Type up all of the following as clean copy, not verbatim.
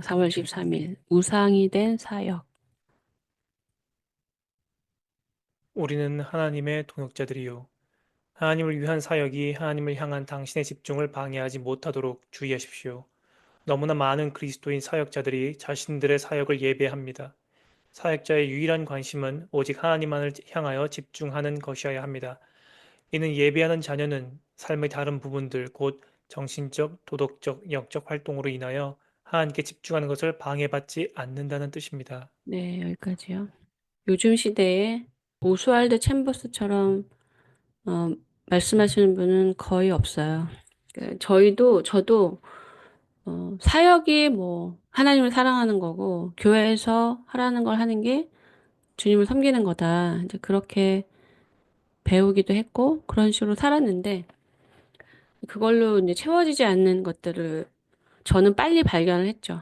4월 13일 우상이 된 사역. 우리는 하나님의 동역자들이요. 하나님을 위한 사역이 하나님을 향한 당신의 집중을 방해하지 못하도록 주의하십시오. 너무나 많은 그리스도인 사역자들이 자신들의 사역을 예배합니다. 사역자의 유일한 관심은 오직 하나님만을 향하여 집중하는 것이어야 합니다. 이는 예배하는 자녀는 삶의 다른 부분들, 곧 정신적, 도덕적, 영적 활동으로 인하여 하나님께 집중하는 것을 방해받지 않는다는 뜻입니다. 네, 여기까지요. 요즘 시대에 오스왈드 챔버스처럼 어, 말씀하시는 분은 거의 없어요. 저도 사역이 뭐 하나님을 사랑하는 거고 교회에서 하라는 걸 하는 게 주님을 섬기는 거다. 이제 그렇게 배우기도 했고 그런 식으로 살았는데 그걸로 이제 채워지지 않는 것들을 저는 빨리 발견을 했죠.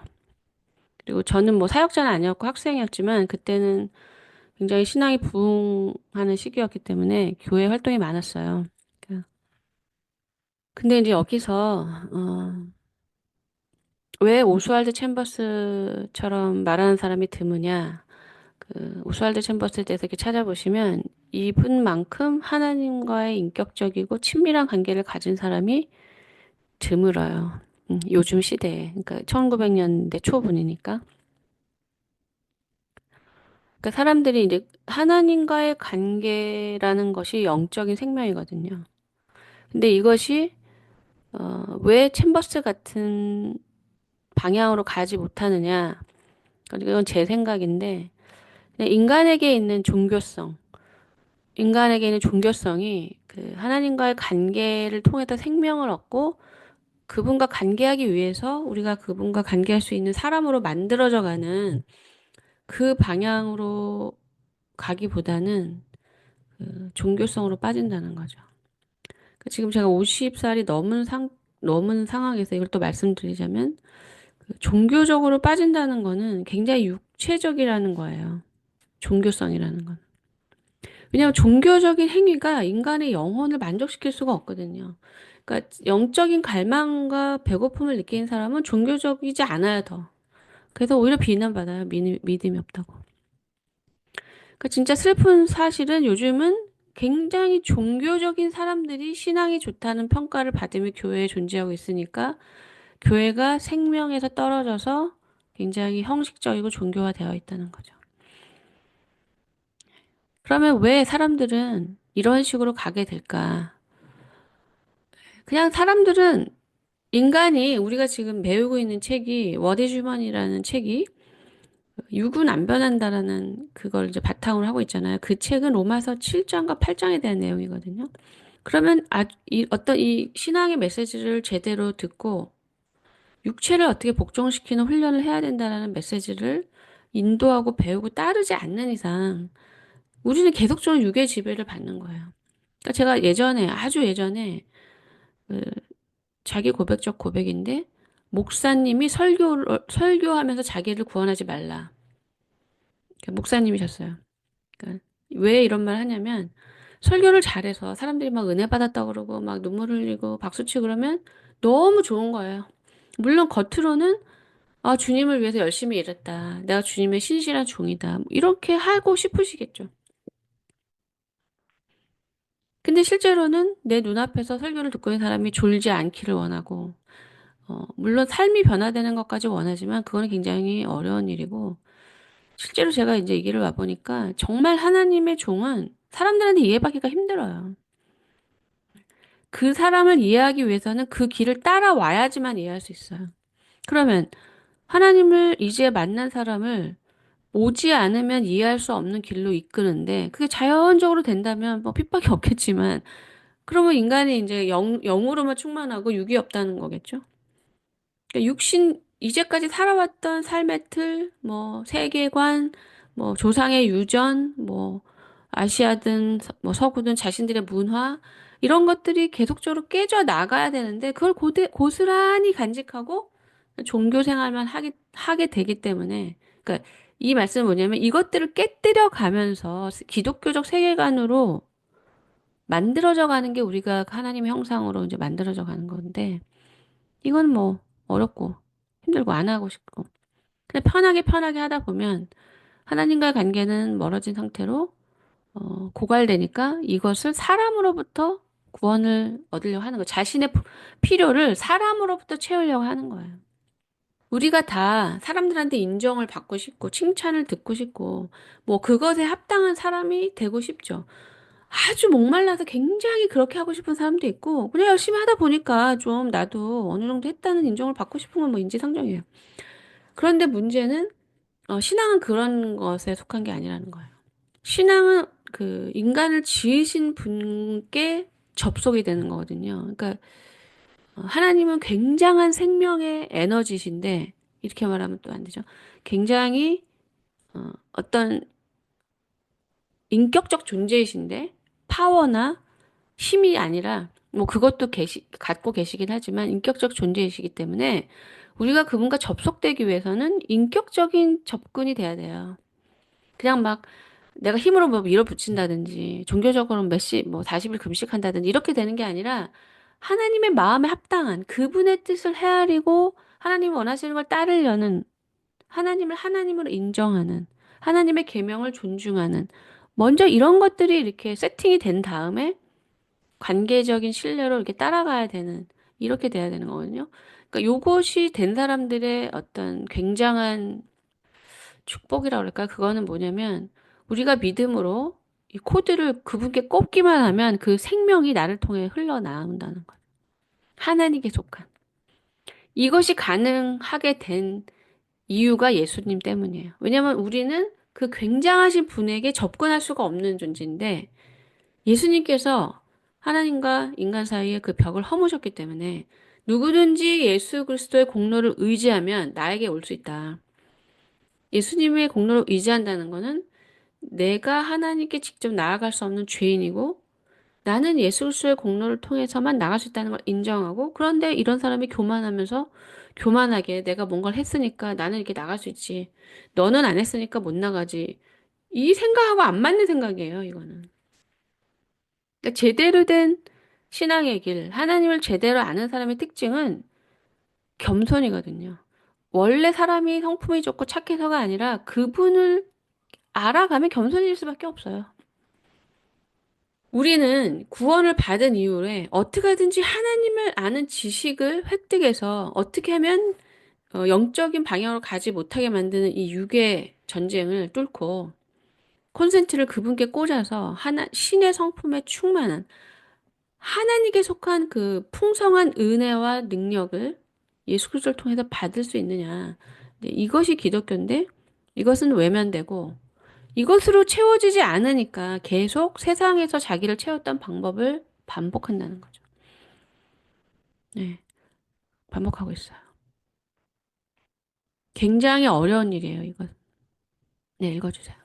그리고 저는 뭐 사역자는 아니었고 학생이었지만 그때는 굉장히 신앙이 부흥하는 시기였기 때문에 교회 활동이 많았어요. 근데 이제 여기서 왜 오스왈드 챔버스처럼 말하는 사람이 드무냐? 그 오스왈드 챔버스에 대해서 이렇게 찾아보시면 이분만큼 하나님과의 인격적이고 친밀한 관계를 가진 사람이 드물어요. 요즘 시대에. 그러니까 1900년대 초분이니까. 그러니까 사람들이 이제 하나님과의 관계라는 것이 영적인 생명이거든요. 근데 이것이 왜 챔버스 같은 방향으로 가지 못하느냐? 그러니까 이건 제 생각인데 그냥 인간에게 있는 종교성이 그 하나님과의 관계를 통해서 생명을 얻고 그분과 관계하기 위해서 우리가 그분과 관계할 수 있는 사람으로 만들어져 가는 그 방향으로 가기보다는 그 종교성으로 빠진다는 거죠. 그 지금 제가 50살이 넘은 상황에서 이걸 또 말씀드리자면, 그 종교적으로 빠진다는 거는 굉장히 육체적이라는 거예요. 종교성이라는 건. 왜냐하면 종교적인 행위가 인간의 영혼을 만족시킬 수가 없거든요. 그러니까 영적인 갈망과 배고픔을 느끼는 사람은 종교적이지 않아야 더. 그래서 오히려 비난받아요. 믿음이 없다고. 그러니까 진짜 슬픈 사실은 요즘은 굉장히 종교적인 사람들이 신앙이 좋다는 평가를 받으며 교회에 존재하고 있으니까 교회가 생명에서 떨어져서 굉장히 형식적이고 종교화되어 있다는 거죠. 그러면 왜 사람들은 이런 식으로 가게 될까? 그냥 사람들은 인간이 우리가 지금 배우고 있는 책이 워드 이즈 휴먼이라는 책이 육은 안 변한다라는 그걸 이제 바탕으로 하고 있잖아요. 그 책은 로마서 7장과 8장에 대한 내용이거든요. 그러면 어떤 이 신앙의 메시지를 제대로 듣고 육체를 어떻게 복종시키는 훈련을 해야 된다라는 메시지를 인도하고 배우고 따르지 않는 이상 우리는 계속적으로 육의 지배를 받는 거예요. 그러니까 제가 아주 예전에 그 자기 고백적 고백인데 목사님이 설교하면서 자기를 구원하지 말라. 그러니까 목사님이셨어요. 그러니까 왜 이런 말 하냐면 설교를 잘해서 사람들이 막 은혜 받았다 그러고 막 눈물 흘리고 박수 치고 그러면 너무 좋은 거예요. 물론 겉으로는 아, 주님을 위해서 열심히 일했다. 내가 주님의 신실한 종이다. 뭐 이렇게 하고 싶으시겠죠. 근데 실제로는 내 눈앞에서 설교를 듣고 있는 사람이 졸지 않기를 원하고, 물론 삶이 변화되는 것까지 원하지만 그거는 굉장히 어려운 일이고, 실제로 제가 이제 이 길을 와보니까 정말 하나님의 종은 사람들한테 이해받기가 힘들어요. 그 사람을 이해하기 위해서는 그 길을 따라와야지만 이해할 수 있어요. 그러면 하나님을 이제 만난 사람을 오지 않으면 이해할 수 없는 길로 이끄는데 그게 자연적으로 된다면 뭐 핍박이 없겠지만 그러면 인간이 이제 영으로만 충만하고 육이 없다는 거겠죠. 그러니까 이제까지 살아왔던 삶의 틀, 뭐, 세계관, 뭐, 조상의 유전, 뭐, 아시아든, 뭐, 서구든 자신들의 문화, 이런 것들이 계속적으로 깨져 나가야 되는데, 그걸 고스란히 간직하고 종교 생활만 하게 되기 때문에, 그러니까 이 말씀은 뭐냐면 이것들을 깨뜨려 가면서 기독교적 세계관으로 만들어져 가는 게 우리가 하나님의 형상으로 이제 만들어져 가는 건데, 이건 뭐 어렵고 힘들고 안 하고 싶고. 그냥 편하게 편하게 하다 보면 하나님과의 관계는 멀어진 상태로 고갈되니까 이것을 사람으로부터 구원을 얻으려고 하는 거예요. 자신의 필요를 사람으로부터 채우려고 하는 거예요. 우리가 다 사람들한테 인정을 받고 싶고 칭찬을 듣고 싶고 뭐 그것에 합당한 사람이 되고 싶죠. 아주 목말라서 굉장히 그렇게 하고 싶은 사람도 있고 그냥 열심히 하다 보니까 좀 나도 어느 정도 했다는 인정을 받고 싶은 건 뭐 인지상정이에요. 그런데 문제는 신앙은 그런 것에 속한 게 아니라는 거예요. 신앙은 그 인간을 지으신 분께 접속이 되는 거거든요. 그러니까 하나님은 굉장한 생명의 에너지신데 이렇게 말하면 또 안 되죠. 굉장히 어떤 인격적 존재이신데 파워나 힘이 아니라 뭐 그것도 갖고 계시긴 하지만 인격적 존재이시기 때문에 우리가 그분과 접속되기 위해서는 인격적인 접근이 돼야 돼요. 그냥 막 내가 힘으로 뭐 밀어붙인다든지 종교적으로 뭐 40일 금식한다든지 이렇게 되는 게 아니라 하나님의 마음에 합당한 그분의 뜻을 헤아리고 하나님이 원하시는 걸 따르려는 하나님을 하나님으로 인정하는 하나님의 계명을 존중하는 먼저 이런 것들이 이렇게 세팅이 된 다음에 관계적인 신뢰로 이렇게 따라가야 되는 이렇게 돼야 되는 거거든요. 그러니까 요것이 된 사람들의 어떤 굉장한 축복이라 그럴까? 그거는 뭐냐면 우리가 믿음으로 이 코드를 그분께 꼽기만 하면 그 생명이 나를 통해 흘러나온다는 거예요. 하나님께 속한. 이것이 가능하게 된 이유가 예수님 때문이에요. 왜냐하면 우리는 그 굉장하신 분에게 접근할 수가 없는 존재인데 예수님께서 하나님과 인간 사이에 그 벽을 허무셨기 때문에 누구든지 예수 그리스도의 공로를 의지하면 나에게 올 수 있다. 예수님의 공로를 의지한다는 것은 내가 하나님께 직접 나아갈 수 없는 죄인이고 나는 예수 그리스도의 공로를 통해서만 나갈 수 있다는 걸 인정하고 그런데 이런 사람이 교만하면서 교만하게 내가 뭔가를 했으니까 나는 이렇게 나갈 수 있지. 너는 안 했으니까 못 나가지. 이 생각하고 안 맞는 생각이에요, 이거는. 그러니까 제대로 된 신앙의 길, 하나님을 제대로 아는 사람의 특징은 겸손이거든요. 원래 사람이 성품이 좋고 착해서가 아니라 그분을 알아가면 겸손해질 수밖에 없어요. 우리는 구원을 받은 이후에 어떻게든지 하나님을 아는 지식을 획득해서 어떻게 하면 영적인 방향으로 가지 못하게 만드는 이 육의 전쟁을 뚫고 콘센트를 그분께 꽂아서 신의 성품에 충만한 하나님께 속한 그 풍성한 은혜와 능력을 예수 그리스도를 통해서 받을 수 있느냐. 네, 이것이 기독교인데 이것은 외면되고 이것으로 채워지지 않으니까 계속 세상에서 자기를 채웠던 방법을 반복한다는 거죠. 네, 반복하고 있어요. 굉장히 어려운 일이에요, 이거. 네, 읽어주세요.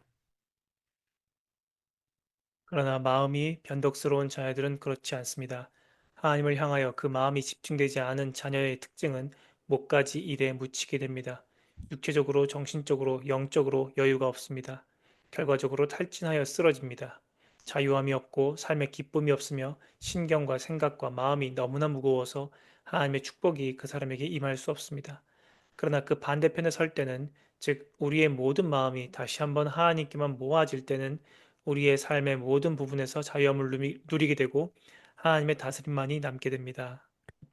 그러나 마음이 변덕스러운 자녀들은 그렇지 않습니다. 하나님을 향하여 그 마음이 집중되지 않은 자녀의 특징은 못가지 일에 묻히게 됩니다. 육체적으로, 정신적으로, 영적으로 여유가 없습니다. 결과적으로 탈진하여 쓰러집니다. 자유함이 없고 삶의 기쁨이 없으며 신경과 생각과 마음이 너무나 무거워서 하나님의 축복이 그 사람에게 임할 수 없습니다. 그러나 그 반대편에 설 때는, 즉 우리의 모든 마음이 다시 한번 하나님께만 모아질 때는 우리의 삶의 모든 부분에서 자유함을 누리게 되고 하나님의 다스림만이 남게 됩니다.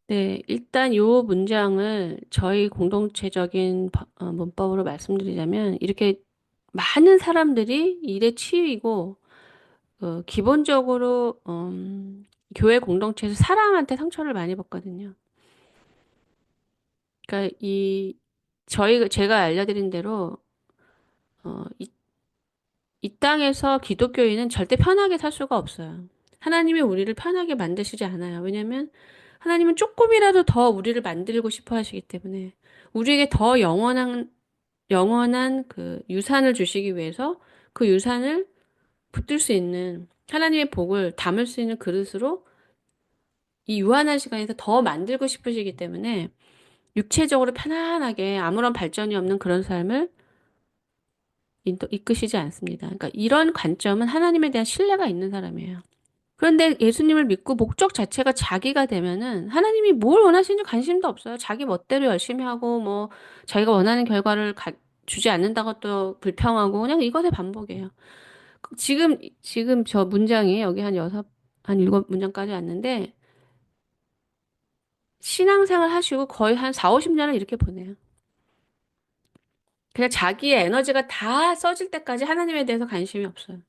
네, 일단 요 문장을 저희 공동체적인 문법으로 말씀드리자면 이렇게 많은 사람들이 일에 치이고 기본적으로 교회 공동체에서 사람한테 상처를 많이 받거든요. 그러니까 제가 알려드린 대로 어, 이, 이 땅에서 기독교인은 절대 편하게 살 수가 없어요. 하나님이 우리를 편하게 만드시지 않아요. 왜냐하면 하나님은 조금이라도 더 우리를 만들고 싶어 하시기 때문에 우리에게 더 영원한 그 유산을 주시기 위해서 그 유산을 붙들 수 있는 하나님의 복을 담을 수 있는 그릇으로 이 유한한 시간에서 더 만들고 싶으시기 때문에 육체적으로 편안하게 아무런 발전이 없는 그런 삶을 이끄시지 않습니다. 그러니까 이런 관점은 하나님에 대한 신뢰가 있는 사람이에요. 그런데 예수님을 믿고 목적 자체가 자기가 되면은 하나님이 뭘 원하시는지 관심도 없어요. 자기 멋대로 열심히 하고 뭐 자기가 원하는 결과를 주지 않는다고 또 불평하고 그냥 이것의 반복이에요. 지금 저 문장이 여기 한 일곱 문장까지 왔는데 신앙생활 하시고 거의 한 4, 50년을 이렇게 보내요. 그냥 자기의 에너지가 다 써질 때까지 하나님에 대해서 관심이 없어요.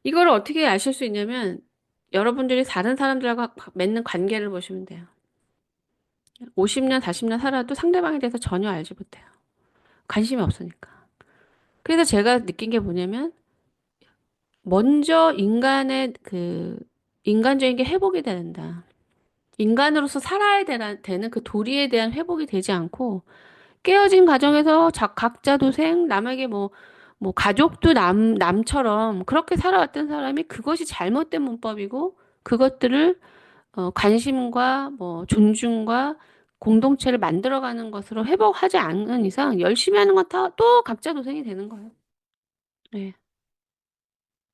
이걸 어떻게 아실 수 있냐면 여러분들이 다른 사람들과 맺는 관계를 보시면 돼요. 50년, 40년 살아도 상대방에 대해서 전혀 알지 못해요. 관심이 없으니까. 그래서 제가 느낀 게 뭐냐면 먼저 인간의 인간적인 게 회복이 된다. 인간으로서 살아야 되는 그 도리에 대한 회복이 되지 않고 깨어진 가정에서 각자 도생, 남에게 뭐 가족도 남처럼 그렇게 살아왔던 사람이 그것이 잘못된 문법이고 그것들을 관심과 뭐 존중과 공동체를 만들어가는 것으로 회복하지 않는 이상 열심히 하는 건 다 또 각자 도생이 되는 거예요. 네.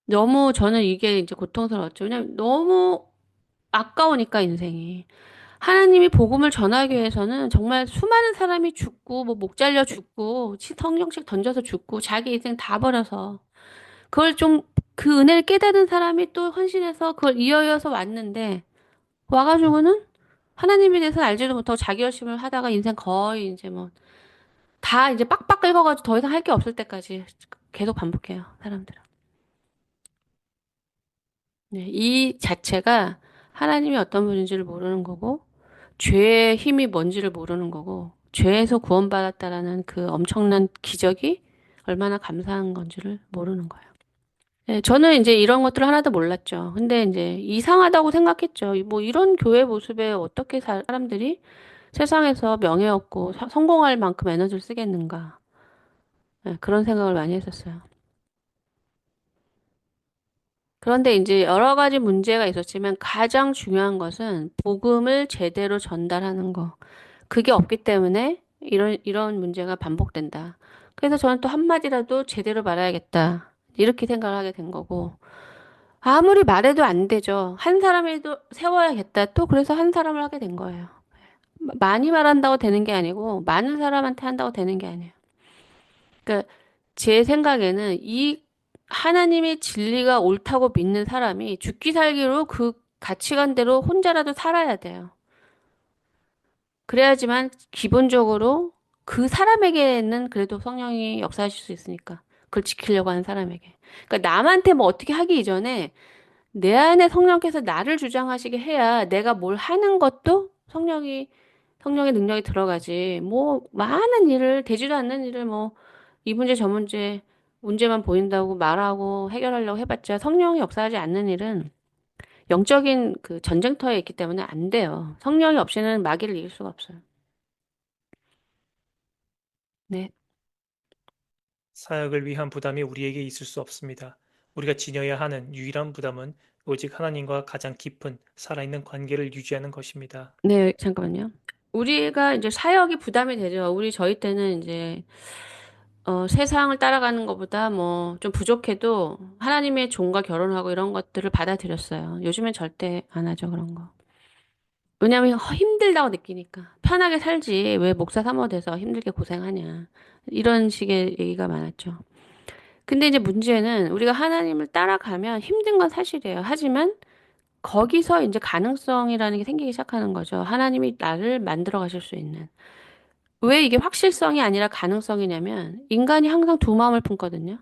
너무 저는 이게 이제 고통스러웠죠. 왜냐면 너무 아까우니까 인생이. 하나님이 복음을 전하기 위해서는 정말 수많은 사람이 죽고 뭐 목 잘려 죽고 성경책 던져서 죽고 자기 인생 다 버려서 그걸 좀 그 은혜를 깨달은 사람이 또 헌신해서 그걸 이어서 왔는데 와가지고는 하나님에 대해서 알지도 못하고 자기 열심을 하다가 인생 거의 이제 뭐 다 이제 빡빡 긁어가지고 더 이상 할 게 없을 때까지 계속 반복해요, 사람들은. 네, 이 자체가 하나님이 어떤 분인지를 모르는 거고, 죄의 힘이 뭔지를 모르는 거고, 죄에서 구원받았다라는 그 엄청난 기적이 얼마나 감사한 건지를 모르는 거예요. 네, 저는 이제 이런 것들을 하나도 몰랐죠. 근데 이제 이상하다고 생각했죠. 뭐 이런 교회 모습에 어떻게 사람들이 세상에서 명예 얻고 성공할 만큼 에너지를 쓰겠는가. 네, 그런 생각을 많이 했었어요. 그런데 이제 여러 가지 문제가 있었지만 가장 중요한 것은 복음을 제대로 전달하는 거. 그게 없기 때문에 이런 문제가 반복된다. 그래서 저는 또 한마디라도 제대로 말해야겠다. 이렇게 생각을 하게 된 거고. 아무리 말해도 안 되죠. 한 사람에도 세워야겠다. 또 그래서 한 사람을 하게 된 거예요. 많이 말한다고 되는 게 아니고, 많은 사람한테 한다고 되는 게 아니에요. 그러니까 제 생각에는 이 하나님의 진리가 옳다고 믿는 사람이 죽기 살기로 그 가치관대로 혼자라도 살아야 돼요. 그래야지만 기본적으로 그 사람에게는 그래도 성령이 역사하실 수 있으니까. 그걸 지키려고 하는 사람에게. 그러니까 남한테 뭐 어떻게 하기 이전에 내 안에 성령께서 나를 주장하시게 해야 내가 뭘 하는 것도 성령의 능력이 들어가지. 뭐, 많은 일을, 되지도 않는 일을 뭐, 이 문제 저 문제만 보인다고 말하고 해결하려고 해봤자 성령이 역사하지 않는 일은 영적인 그 전쟁터에 있기 때문에 안 돼요. 성령이 없이는 마귀를 이길 수가 없어요. 네. 사역을 위한 부담이 우리에게 있을 수 없습니다. 우리가 지녀야 하는 유일한 부담은 오직 하나님과 가장 깊은 살아있는 관계를 유지하는 것입니다. 네, 잠깐만요. 우리가 이제 사역이 부담이 되죠. 저희 때는 이제 세상을 따라가는 것보다 뭐 좀 부족해도 하나님의 종과 결혼하고 이런 것들을 받아들였어요. 요즘엔 절대 안 하죠, 그런 거. 왜냐면 힘들다고 느끼니까. 편하게 살지. 왜 목사 사모돼서 힘들게 고생하냐. 이런 식의 얘기가 많았죠. 근데 이제 문제는 우리가 하나님을 따라가면 힘든 건 사실이에요. 하지만 거기서 이제 가능성이라는 게 생기기 시작하는 거죠. 하나님이 나를 만들어 가실 수 있는. 왜 이게 확실성이 아니라 가능성이냐면 인간이 항상 두 마음을 품거든요.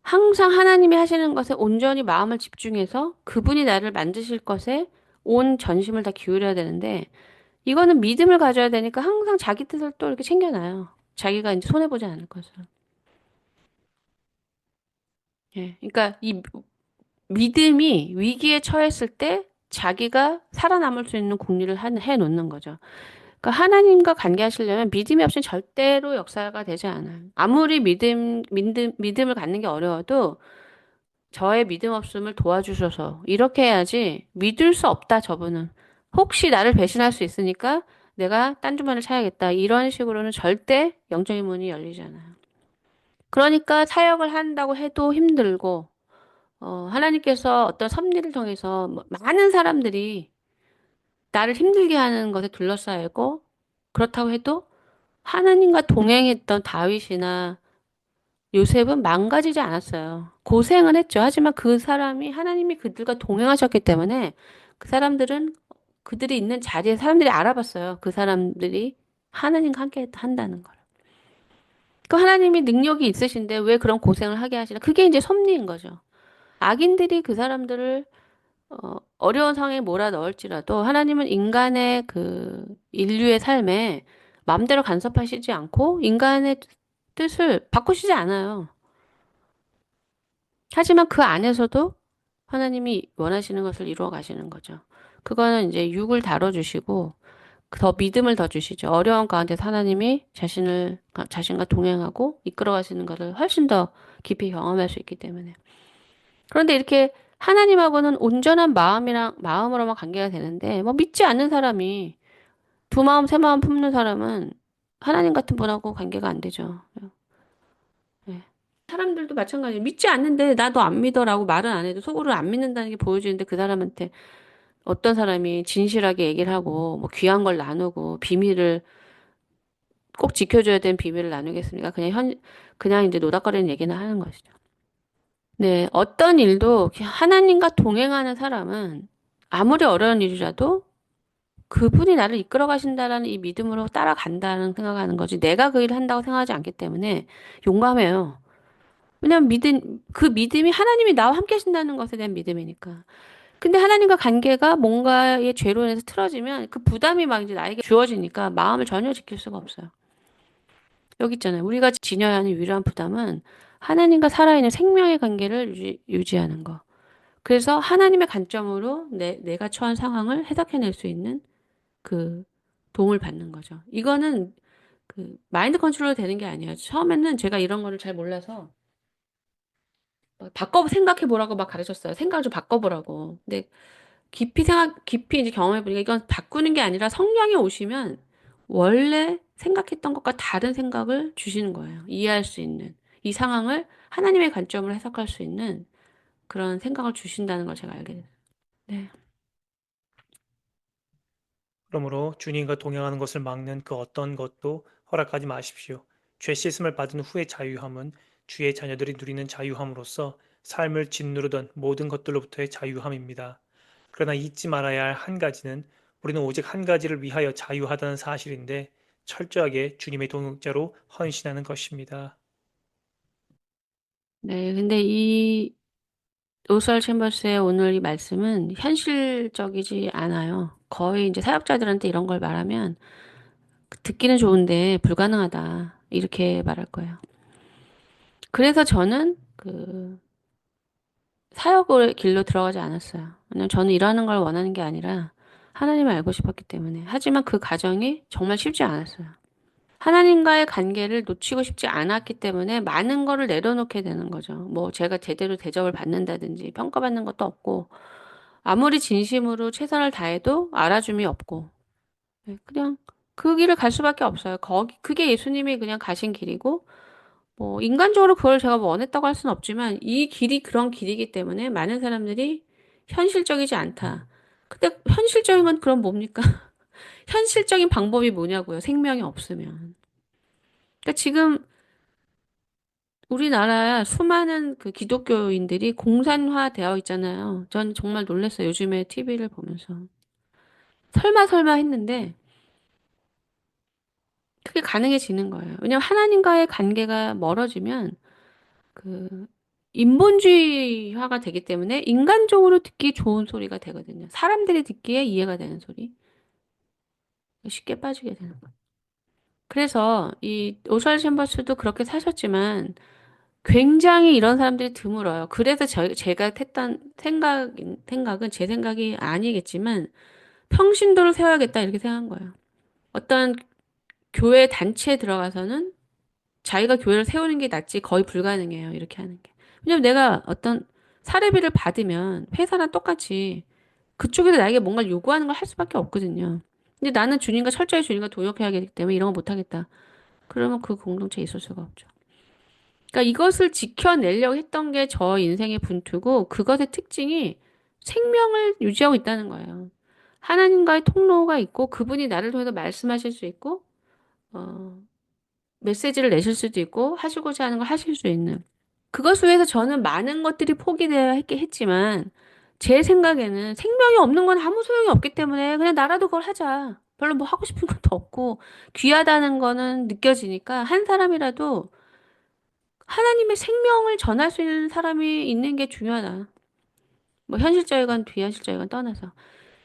항상 하나님이 하시는 것에 온전히 마음을 집중해서 그분이 나를 만드실 것에 온 전심을 다 기울여야 되는데 이거는 믿음을 가져야 되니까 항상 자기 뜻을 또 이렇게 챙겨놔요. 자기가 이제 손해보지 않을 것을. 예. 그러니까 이 믿음이 위기에 처했을 때 자기가 살아남을 수 있는 국리를 해 놓는 거죠. 그러니까 하나님과 관계하시려면 믿음이 없이는 절대로 역사가 되지 않아요. 아무리 믿음을 갖는 게 어려워도 저의 믿음 없음을 도와주셔서 이렇게 해야지 믿을 수 없다, 저분은. 혹시 나를 배신할 수 있으니까 내가 딴 주머니를 차야겠다. 이런 식으로는 절대 영적인 문이 열리지 않아요. 그러니까 사역을 한다고 해도 힘들고, 하나님께서 어떤 섭리를 통해서 많은 사람들이 나를 힘들게 하는 것에 둘러싸이고, 그렇다고 해도 하나님과 동행했던 다윗이나 요셉은 망가지지 않았어요. 고생은 했죠. 하지만 그 사람이 하나님이 그들과 동행하셨기 때문에 그 사람들은 그들이 있는 자리에 사람들이 알아봤어요. 그 사람들이 하나님과 함께 한다는 걸. 그 하나님이 능력이 있으신데 왜 그런 고생을 하게 하시나? 그게 이제 섭리인 거죠. 악인들이 그 사람들을 어려운 상황에 몰아넣을지라도 하나님은 인간의 그 인류의 삶에 마음대로 간섭하시지 않고 인간의 뜻을 바꾸시지 않아요. 하지만 그 안에서도 하나님이 원하시는 것을 이루어 가시는 거죠. 그거는 이제 육을 다뤄주시고 더 믿음을 더 주시죠. 어려운 가운데서 하나님이 자신과 동행하고 이끌어 가시는 것을 훨씬 더 깊이 경험할 수 있기 때문에. 그런데 이렇게 하나님하고는 온전한 마음으로만 관계가 되는데, 뭐 믿지 않는 사람이 두 마음, 세 마음 품는 사람은 하나님 같은 분하고 관계가 안 되죠. 예. 사람들도 마찬가지예요. 믿지 않는데 나도 안 믿어라고 말은 안 해도 속으로 안 믿는다는 게 보여지는데 그 사람한테 어떤 사람이 진실하게 얘기를 하고 뭐 귀한 걸 나누고 비밀을 꼭 지켜줘야 되는 비밀을 나누겠습니까? 그냥 이제 노닥거리는 얘기나 하는 것이죠. 네, 어떤 일도 하나님과 동행하는 사람은 아무리 어려운 일이라도 그분이 나를 이끌어 가신다라는 이 믿음으로 따라간다는 생각하는 거지. 내가 그 일을 한다고 생각하지 않기 때문에 용감해요. 왜냐면 그 믿음이 하나님이 나와 함께 하신다는 것에 대한 믿음이니까. 근데 하나님과 관계가 뭔가의 죄로 인해서 틀어지면 그 부담이 막 이제 나에게 주어지니까 마음을 전혀 지킬 수가 없어요. 여기 있잖아요. 우리가 지녀야 하는 유일한 부담은 하나님과 살아있는 생명의 관계를 유지하는 거. 그래서 하나님의 관점으로 내가 처한 상황을 해석해낼 수 있는 그 도움을 받는 거죠. 이거는 그 마인드 컨트롤 되는 게 아니에요. 처음에는 제가 이런 거를 잘 몰라서 생각해 보라고 막 가르쳤어요. 생각을 좀 바꿔보라고. 근데 깊이 이제 경험해 보니까 이건 바꾸는 게 아니라 성령이 오시면 원래 생각했던 것과 다른 생각을 주시는 거예요. 이해할 수 있는. 이 상황을 하나님의 관점으로 해석할 수 있는 그런 생각을 주신다는 걸 제가 알게 됐어요. 네. 그러므로 주님과 동행하는 것을 막는 그 어떤 것도 허락하지 마십시오. 죄 씻음을 받은 후의 자유함은 주의 자녀들이 누리는 자유함으로써 삶을 짓누르던 모든 것들로부터의 자유함입니다. 그러나 잊지 말아야 할 한 가지는 우리는 오직 한 가지를 위하여 자유하다는 사실인데 철저하게 주님의 동역자로 헌신하는 것입니다. 네. 근데 이 오스왈 챔버스의 오늘 이 말씀은 현실적이지 않아요. 거의 이제 사역자들한테 이런 걸 말하면 듣기는 좋은데 불가능하다. 이렇게 말할 거예요. 그래서 저는 그 사역을 길로 들어가지 않았어요. 왜냐면 저는 일하는 걸 원하는 게 아니라 하나님을 알고 싶었기 때문에. 하지만 그 과정이 정말 쉽지 않았어요. 하나님과의 관계를 놓치고 싶지 않았기 때문에 많은 거를 내려놓게 되는 거죠. 뭐 제가 제대로 대접을 받는다든지 평가받는 것도 없고 아무리 진심으로 최선을 다해도 알아줌이 없고 네, 그냥 그 길을 갈 수밖에 없어요. 그게 예수님이 그냥 가신 길이고 뭐 인간적으로 그걸 제가 뭐 원했다고 할 수는 없지만 이 길이 그런 길이기 때문에 많은 사람들이 현실적이지 않다. 근데 현실적인 건 그럼 뭡니까? 현실적인 방법이 뭐냐고요. 생명이 없으면. 그러니까 지금 우리나라 수많은 그 기독교인들이 공산화되어 있잖아요. 전 정말 놀랐어요. 요즘에 TV를 보면서. 설마 했는데 그게 가능해지는 거예요. 왜냐하면 하나님과의 관계가 멀어지면 그 인본주의화가 되기 때문에 인간적으로 듣기 좋은 소리가 되거든요. 사람들이 듣기에 이해가 되는 소리. 쉽게 빠지게 되는 거예요. 그래서 이 오스왈드 챔버스도 그렇게 사셨지만 굉장히 이런 사람들이 드물어요. 그래서 제가 했던 생각은 제 생각이 아니겠지만 평신도를 세워야겠다 이렇게 생각한 거예요. 어떤 교회 단체에 들어가서는 자기가 교회를 세우는 게 낫지 거의 불가능해요. 이렇게 하는 게. 왜냐면 내가 어떤 사례비를 받으면 회사랑 똑같이 그쪽에서 나에게 뭔가를 요구하는 걸 할 수밖에 없거든요. 근데 나는 철저히 주님과 동역해야 하기 때문에 이런 거 못하겠다. 그러면 그 공동체에 있을 수가 없죠. 그러니까 이것을 지켜내려고 했던 게 저 인생의 분투고 그것의 특징이 생명을 유지하고 있다는 거예요. 하나님과의 통로가 있고 그분이 나를 통해서 말씀하실 수 있고 메시지를 내실 수도 있고 하시고자 하는 걸 하실 수 있는 그것을 위해서 저는 많은 것들이 포기되어야 했지만 제 생각에는 생명이 없는 건 아무 소용이 없기 때문에 그냥 나라도 그걸 하자. 별로 뭐 하고 싶은 것도 없고 귀하다는 거는 느껴지니까 한 사람이라도 하나님의 생명을 전할 수 있는 사람이 있는 게 중요하다. 뭐 현실적이건 비현실적이건 떠나서.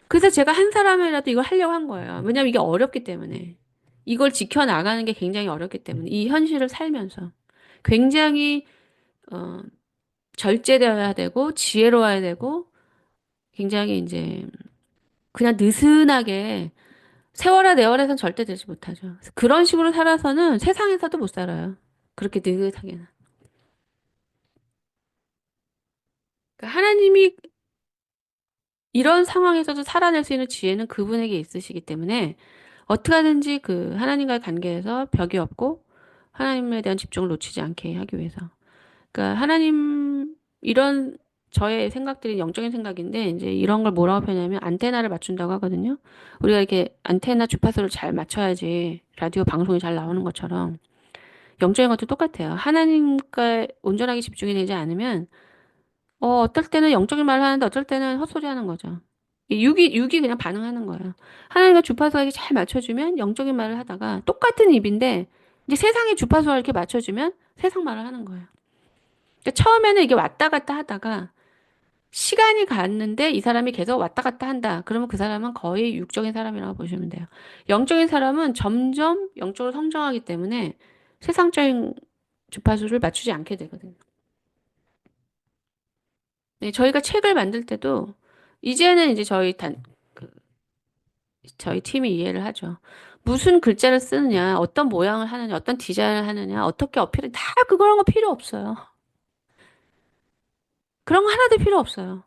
그래서 제가 한 사람이라도 이걸 하려고 한 거예요. 왜냐면 이게 어렵기 때문에. 이걸 지켜나가는 게 굉장히 어렵기 때문에. 이 현실을 살면서. 굉장히, 어, 절제되어야 되고, 지혜로워야 되고, 굉장히 이제, 그냥 느슨하게, 세월아 내월에선 절대 되지 못하죠. 그래서 그런 식으로 살아서는 세상에서도 못 살아요. 그렇게 느긋하게는. 그러니까 하나님이 이런 상황에서도 살아낼 수 있는 지혜는 그분에게 있으시기 때문에 어떻게 하든지 그 하나님과의 관계에서 벽이 없고 하나님에 대한 집중을 놓치지 않게 하기 위해서. 그러니까 하나님 이런 저의 생각들이 영적인 생각인데 이제 이런 걸 뭐라고 표현하면 안테나를 맞춘다고 하거든요. 우리가 이렇게 안테나 주파수를 잘 맞춰야지 라디오 방송이 잘 나오는 것처럼 영적인 것도 똑같아요. 하나님과 온전하게 집중이 되지 않으면 어떨 때는 영적인 말을 하는데 어떨 때는 헛소리 하는 거죠. 이 육이 그냥 반응하는 거예요. 하나님과 주파수가 이렇게 잘 맞춰주면 영적인 말을 하다가 똑같은 입인데 이제 세상의 주파수와 이렇게 맞춰주면 세상 말을 하는 거예요. 그러니까 처음에는 이게 왔다 갔다 하다가 시간이 갔는데 이 사람이 계속 왔다 갔다 한다. 그러면 그 사람은 거의 육적인 사람이라고 보시면 돼요. 영적인 사람은 점점 영적으로 성장하기 때문에 세상적인 주파수를 맞추지 않게 되거든요. 네, 저희가 책을 만들 때도 이제는 이제 저희 팀이 이해를 하죠. 무슨 글자를 쓰느냐, 어떤 모양을 하느냐, 어떤 디자인을 하느냐, 어떻게 어필을 다 그런 거 필요 없어요. 그런 거 하나도 필요 없어요.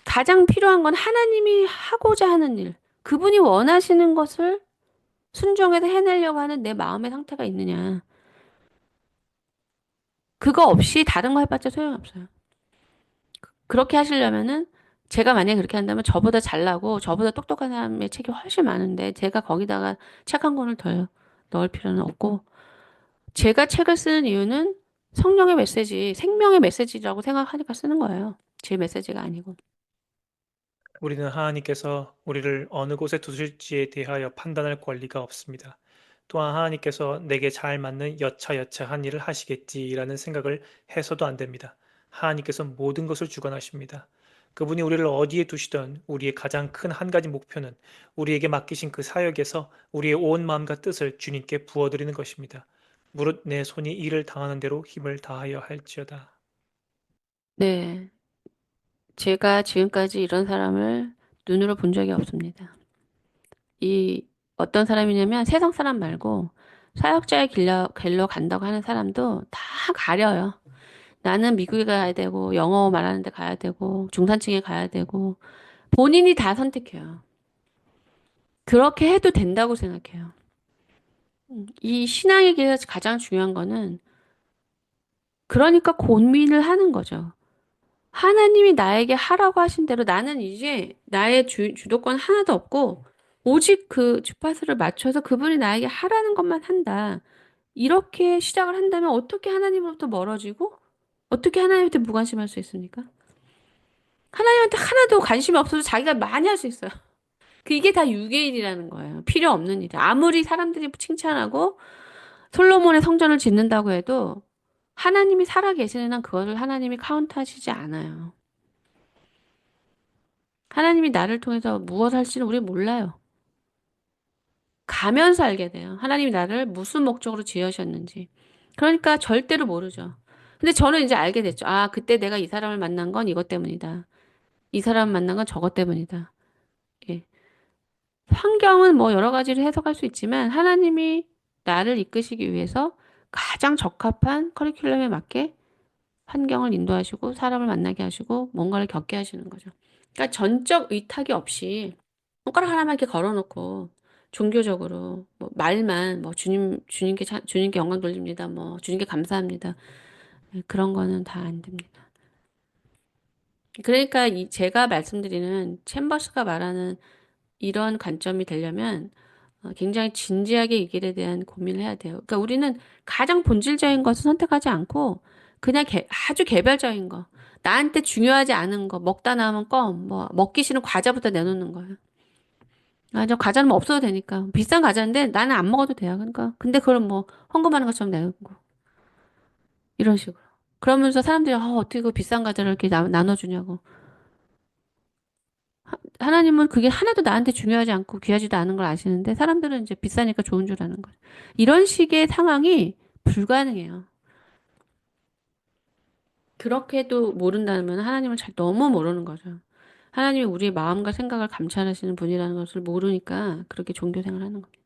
가장 필요한 건 하나님이 하고자 하는 일, 그분이 원하시는 것을 순종해서 해내려고 하는 내 마음의 상태가 있느냐. 그거 없이 다른 거 해봤자 소용없어요. 그렇게 하시려면은 제가 만약에 그렇게 한다면 저보다 잘나고 저보다 똑똑한 사람의 책이 훨씬 많은데 제가 거기다가 책 한 권을 더 넣을 필요는 없고 제가 책을 쓰는 이유는 성령의 메시지, 생명의 메시지라고 생각하니까 쓰는 거예요. 제 메시지가 아니고. 우리는 하나님께서 우리를 어느 곳에 두실지에 대하여 판단할 권리가 없습니다. 또한 하나님께서 내게 잘 맞는 여차여차한 일을 하시겠지라는 생각을 해서도 안 됩니다. 하나님께서 모든 것을 주관하십니다. 그분이 우리를 어디에 두시던 우리의 가장 큰 한 가지 목표는 우리에게 맡기신 그 사역에서 우리의 온 마음과 뜻을 주님께 부어드리는 것입니다. 무릇 내 손이 일을 당하는 대로 힘을 다하여 할지어다. 네. 제가 지금까지 이런 사람을 눈으로 본 적이 없습니다. 이 어떤 사람이냐면 세상 사람 말고 사역자의 길로 간다고 하는 사람도 다 가려요. 나는 미국에 가야 되고 영어 말하는 데 가야 되고 중산층에 가야 되고 본인이 다 선택해요. 그렇게 해도 된다고 생각해요. 이 신앙의 길에서 가장 중요한 거는 그러니까 고민을 하는 거죠. 하나님이 나에게 하라고 하신 대로 나는 이제 나의 주도권 하나도 없고 오직 그 주파수를 맞춰서 그분이 나에게 하라는 것만 한다. 이렇게 시작을 한다면 어떻게 하나님으로부터 멀어지고 어떻게 하나님한테 무관심할 수 있습니까? 하나님한테 하나도 관심이 없어서 자기가 많이 할 수 있어요. 이게 다 유괴일이라는 거예요. 필요 없는 일이. 아무리 사람들이 칭찬하고 솔로몬의 성전을 짓는다고 해도 하나님이 살아 계시는 한 그것을 하나님이 카운트하시지 않아요. 하나님이 나를 통해서 무엇을 할지는 우리 몰라요. 가면서 알게 돼요. 하나님이 나를 무슨 목적으로 지으셨는지. 그러니까 절대로 모르죠. 근데 저는 이제 알게 됐죠. 아, 그때 내가 이 사람을 만난 건 이것 때문이다. 이 사람 만난 건 저것 때문이다. 예. 환경은 뭐 여러 가지로 해석할 수 있지만 하나님이 나를 이끄시기 위해서 가장 적합한 커리큘럼에 맞게 환경을 인도하시고 사람을 만나게 하시고 뭔가를 겪게 하시는 거죠. 그러니까 전적 의탁이 없이 손가락 하나만 이렇게 걸어놓고 종교적으로 뭐 말만 뭐 주님께 영광 돌립니다. 뭐 주님께 감사합니다. 네, 그런 거는 다 안 됩니다. 그러니까 제가 말씀드리는 챔버스가 말하는 이런 관점이 되려면 굉장히 진지하게 이 길에 대한 고민을 해야 돼요. 그러니까 우리는 가장 본질적인 것을 선택하지 않고 그냥 아주 개별적인 거, 나한테 중요하지 않은 거, 먹다 남은 껌, 뭐 먹기 싫은 과자부터 내놓는 거예요. 아, 저 과자는 뭐 없어도 되니까 비싼 과자인데 나는 안 먹어도 돼요. 그러니까 근데 그걸 뭐 헌금하는 것처럼 내놓고 이런 식으로. 그러면서 사람들이 어떻게 그 비싼 과자를 이렇게 나눠주냐고. 하나님은 그게 하나도 나한테 중요하지 않고 귀하지도 않은 걸 아시는데 사람들은 이제 비싸니까 좋은 줄 아는 거예요. 이런 식의 상황이 불가능해요. 그렇게도 모른다면 하나님을 너무 모르는 거죠. 하나님이 우리의 마음과 생각을 감찰하시는 분이라는 것을 모르니까 그렇게 종교 생활을 하는 겁니다.